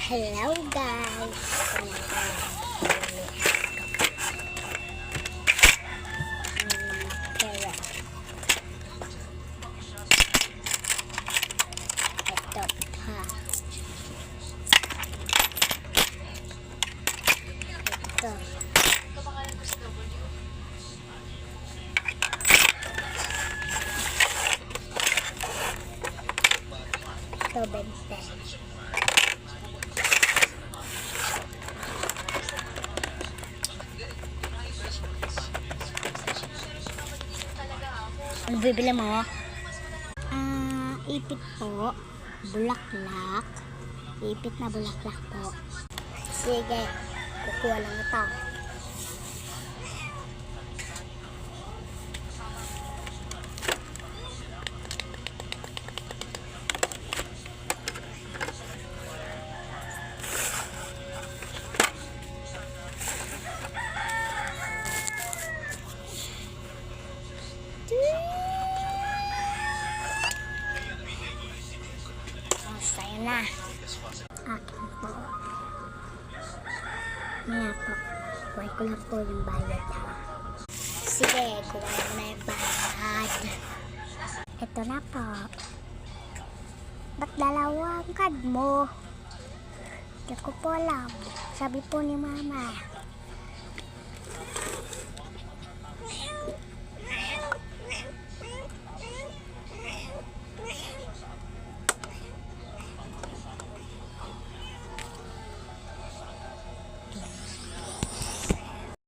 Hello guys! Ito ha. Ito. Ito, 20. Ano bibili mo? Ipit po. Bulaklak. Ipit na bulaklak po. Sige. Kukuha lang ito. Sa'yo na. Akin po. Maya po. Kuhay ko lang po yung bayad ha. Sige, kuhay ko na yung bayad. Ito na po. Ba't dalawang card mo? Hindi ko po alam. Sabi po ni mama.